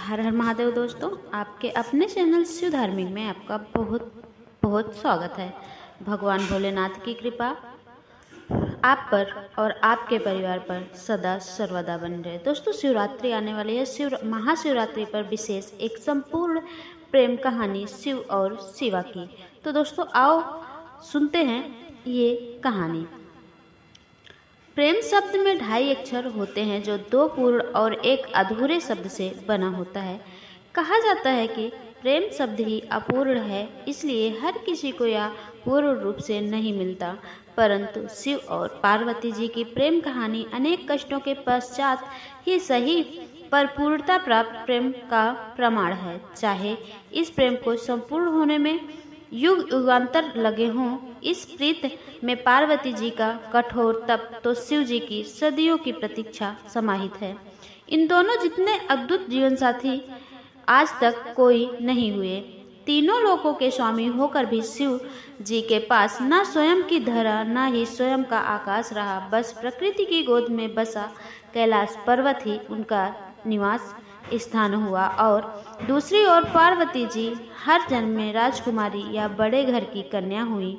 हर हर महादेव दोस्तों, आपके अपने चैनल शिव धार्मिक में आपका बहुत बहुत स्वागत है। भगवान भोलेनाथ की कृपा आप पर और आपके परिवार पर सदा सर्वदा बन रहे। दोस्तों, शिवरात्रि आने वाली है। महाशिवरात्रि पर विशेष एक संपूर्ण प्रेम कहानी शिव और शिवा की। तो दोस्तों, आओ सुनते हैं ये कहानी। प्रेम शब्द में 2.5 अक्षर होते हैं जो 2 पूर्ण और एक अधूरे शब्द से बना होता है। कहा जाता है कि प्रेम शब्द ही अपूर्ण है, इसलिए हर किसी को यह पूर्ण रूप से नहीं मिलता। परंतु शिव और पार्वती जी की प्रेम कहानी अनेक कष्टों के पश्चात ही सही पर पूर्णता प्राप्त प्रेम का प्रमाण है। चाहे इस प्रेम को संपूर्ण होने में युग युगांतर लगे हों, इस प्रीत में पार्वती जी का कठोर तप तो शिव जी की सदियों की प्रतीक्षा समाहित है। इन दोनों जितने अद्भुत जीवन साथी आज तक कोई नहीं हुए। तीनों लोकों के स्वामी होकर भी शिव जी के पास न स्वयं की धरा न ही स्वयं का आकाश रहा। बस प्रकृति की गोद में बसा कैलाश पर्वत ही उनका निवास स्थान हुआ। और दूसरी ओर पार्वती जी हर जन्म में राजकुमारी या बड़े घर की कन्या हुई।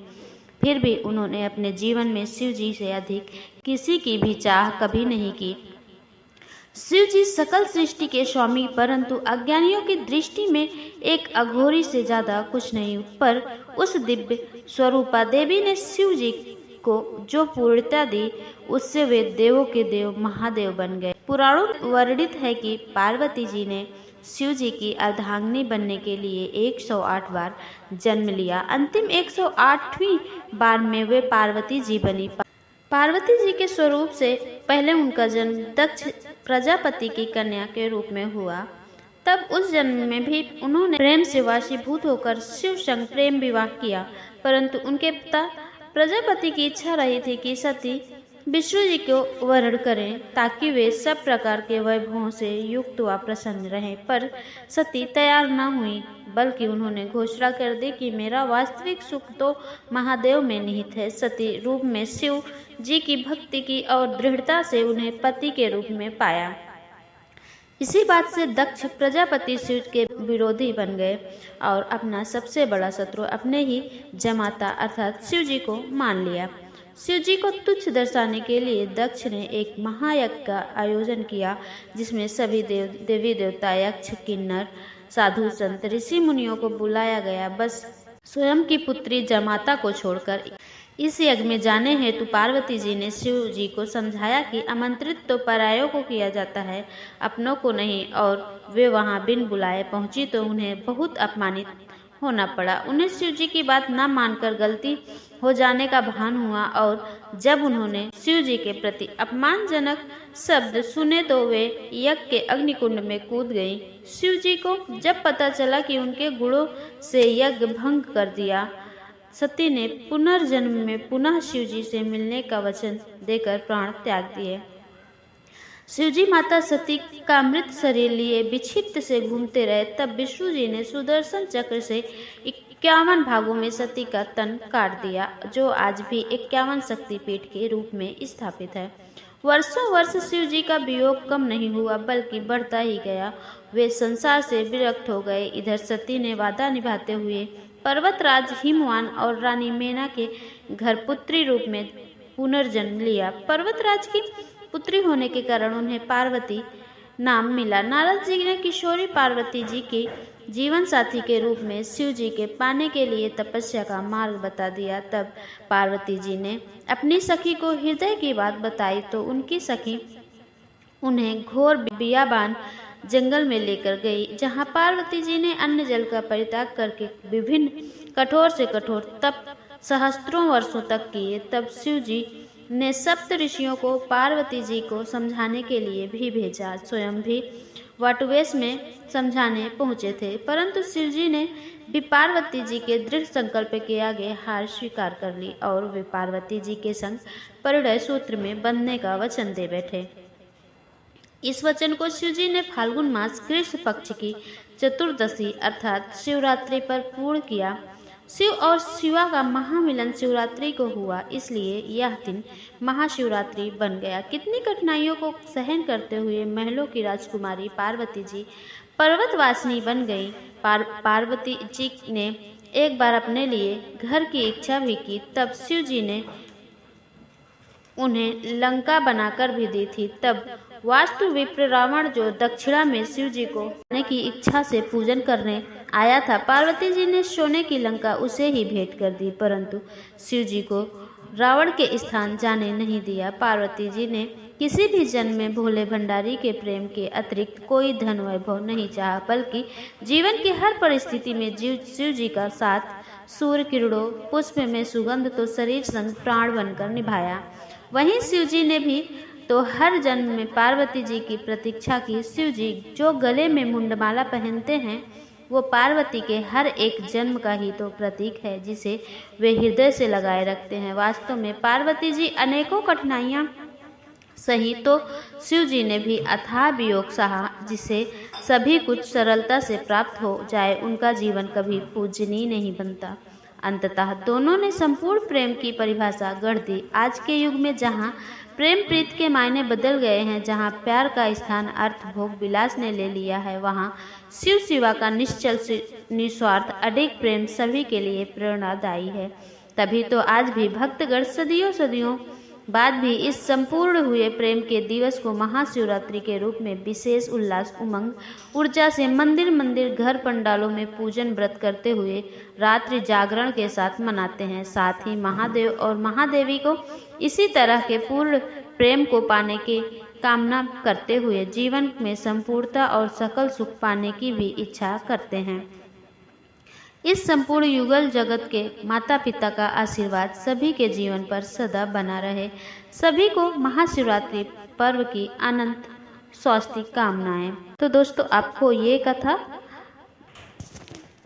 फिर भी उन्होंने अपने जीवन में शिव जी से अधिक किसी की भी चाह कभी नहीं की। शिव जी सकल सृष्टि के स्वामी, परंतु अज्ञानियों की दृष्टि में एक अघोरी से ज्यादा कुछ नहीं। पर उस दिव्य स्वरूपा देवी ने शिव जी को जो पूर्णता दी, उससे वे देवों के देव महादेव बन गए। पुराणों में वर्णित है कि पार्वती जी ने शिव जी की अर्धांगिनी बनने के लिए 108 बार जन्म लिया। अंतिम 108वीं बार में वे पार्वती जी बनी। पार्वती जी के स्वरूप से पहले उनका जन्म दक्ष प्रजापति की कन्या के रूप में हुआ। तब उस जन्म में भी उन्होंने प्रेम से वशीभूत होकर शिव संग प्रेम विवाह किया। परंतु उनके पिता प्रजापति की इच्छा रही थी कि सती विष्णु जी को वरण करें, ताकि वे सब प्रकार के वैभवों से युक्त व प्रसन्न रहें। पर सती तैयार न हुई, बल्कि उन्होंने घोषणा कर दी कि मेरा वास्तविक सुख तो महादेव में निहित है। सती रूप में शिव जी की भक्ति की और दृढ़ता से उन्हें पति के रूप में पाया। इसी बात से दक्ष प्रजापति शिव के विरोधी बन गए और अपना सबसे बड़ा शत्रु अपने ही जमाता अर्थात शिव जी को मान लिया। शिव जी को तुच्छ दर्शाने के लिए दक्ष ने एक महायज्ञ का आयोजन किया, जिसमें सभी देवी देवता, यक्ष, किन्नर, साधु संत, ऋषि मुनियों को बुलाया गया। बस स्वयं की पुत्री जमाता को छोड़कर इस यज्ञ में जाने हेतु पार्वती जी ने शिव जी को समझाया कि आमंत्रित तो परायों को किया जाता है, अपनों को नहीं। और वे वहां बिन बुलाए पहुंची तो उन्हें बहुत अपमानित होना पड़ा। उन्हें शिव जी की बात न मानकर गलती हो जाने का भान हुआ और जब उन्होंने शिव जी के प्रति अपमानजनक शब्द सुने तो वे यज्ञ के अग्निकुंड में कूद गईं। शिव जी को जब पता चला कि उनके गुणों से यज्ञ भंग कर दिया, सती ने पुनर्जन्म में पुनः शिव जी से मिलने का वचन देकर प्राण त्याग दिए। शिव जी माता सती का मृत शरीर लिए विक्षिप्त से घूमते रहे। तब विष्णु जी ने सुदर्शन चक्र से 51 भागों में सती का तन काट दिया, जो आज भी 51 शक्तिपीठ के रूप में स्थापित है। वर्षों वर्ष शिव जी का वियोग कम नहीं हुआ, बल्कि बढ़ता ही गया। वे संसार से विरक्त हो गए। इधर सती ने वादा निभाते हुए पर्वतराज हिमवान और रानी मेना के घर पुत्री रूप में पुनर्जन्म लिया। पर्वतराज की पुत्री होने के कारण उन्हें पार्वती नाम मिला। नारद जी ने किशोरी पार्वती जी के जीवन साथी के रूप में शिव जी के पाने के लिए तपस्या का मार्ग बता दिया। तब पार्वती जी ने अपनी सखी को हृदय की बात बताई तो उनकी सखी उन्हें घोर बियाबान जंगल में लेकर गई, जहां पार्वती जी ने अन्न जल का परित्याग करके विभिन्न कठोर से कठोर तप सहस्त्रों वर्षों तक किए। तब शिव जी ने सप्त ऋषियों को पार्वती जी को समझाने के लिए भी भेजा। स्वयं भी वटवेश में समझाने पहुंचे थे, परंतु शिव जी ने भी पार्वती जी के दृढ़ संकल्प के आगे हार स्वीकार कर ली और वे पार्वती जी के संग परिणय सूत्र में बंधने का वचन दे बैठे। इस वचन को शिव जी ने फाल्गुन मास कृष्ण पक्ष की चतुर्दशी अर्थात शिवरात्रि पर पूर्ण किया। शिव और शिवा का महामिलन शिवरात्रि को हुआ, इसलिए यह दिन महाशिवरात्रि बन गया। कितनी कठिनाइयों को सहन करते हुए महलों की राजकुमारी पार्वती जी पर्वतवासिनी बन गई। पार्वती जी ने एक बार अपने लिए घर की इच्छा भी की, तब शिव जी ने उन्हें लंका बनाकर भी दी थी। तब वास्तु विप्र रावण, जो दक्षिणा में शिव जी को खाने की इच्छा से पूजन करने आया था, पार्वती जी ने सोने की लंका उसे ही भेंट कर दी, परंतु शिव जी को रावण के स्थान जाने नहीं दिया। पार्वती जी ने किसी भी जन्म में भोले भंडारी के प्रेम के अतिरिक्त कोई धन वैभव नहीं चाहा, बल्कि जीवन की हर परिस्थिति में शिव जी का साथ सूर्य किरणों, पुष्प में सुगंध तो शरीर संग प्राण बनकर निभाया। वहीं शिव जी ने भी तो हर जन्म में पार्वती जी की प्रतीक्षा की। शिव जी जो गले में मुंडमाला पहनते हैं, वो पार्वती के हर एक जन्म का ही तो प्रतीक है, जिसे वे हृदय से लगाए रखते हैं। वास्तव में पार्वती जी अनेकों कठिनाइयां सही तो शिव जी ने भी अथाह वियोग सहा, जिसे सभी कुछ सरलता से प्राप्त हो जाए, उनका जीवन कभी पूजनीय नहीं बनता। अंततः दोनों ने संपूर्ण प्रेम की परिभाषा गढ़ दी। आज के युग में जहाँ प्रेम प्रीत के मायने बदल गए हैं, जहाँ प्यार का स्थान अर्थ भोग विलास ने ले लिया है, वहाँ शिव शिवा का निश्चल निस्वार्थ अडिग प्रेम सभी के लिए प्रेरणादायी है। तभी तो आज भी भक्तगण सदियों बाद भी इस संपूर्ण हुए प्रेम के दिवस को महाशिवरात्रि के रूप में विशेष उल्लास, उमंग, ऊर्जा से मंदिर मंदिर, घर पंडालों में पूजन व्रत करते हुए रात्रि जागरण के साथ मनाते हैं। साथ ही महादेव और महादेवी को इसी तरह के पूर्ण प्रेम को पाने की कामना करते हुए जीवन में संपूर्णता और सकल सुख पाने की भी इच्छा करते हैं। इस संपूर्ण युगल जगत के माता पिता का आशीर्वाद सभी के जीवन पर सदा बना रहे। सभी को महाशिवरात्रि पर्व की अनंत स्वास्थ्य कामनाएं। तो दोस्तों, आपको ये कथा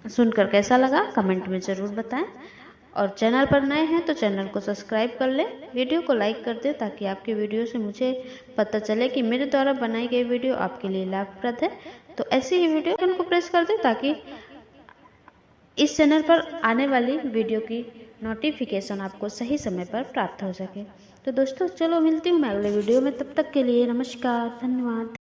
सुनकर कैसा लगा कमेंट में ज़रूर बताएं, और चैनल पर नए हैं तो चैनल को सब्सक्राइब कर लें, वीडियो को लाइक कर दें, ताकि आपके वीडियो से मुझे पता चले कि मेरे द्वारा बनाई गई वीडियो आपके लिए लाभप्रद है। तो ऐसी ही वीडियो बटन को प्रेस कर दें, ताकि इस चैनल पर आने वाली वीडियो की नोटिफिकेशन आपको सही समय पर प्राप्त हो सके। तो दोस्तों, चलो मिलती हूँ मैं अगले वीडियो में। तब तक के लिए नमस्कार, धन्यवाद।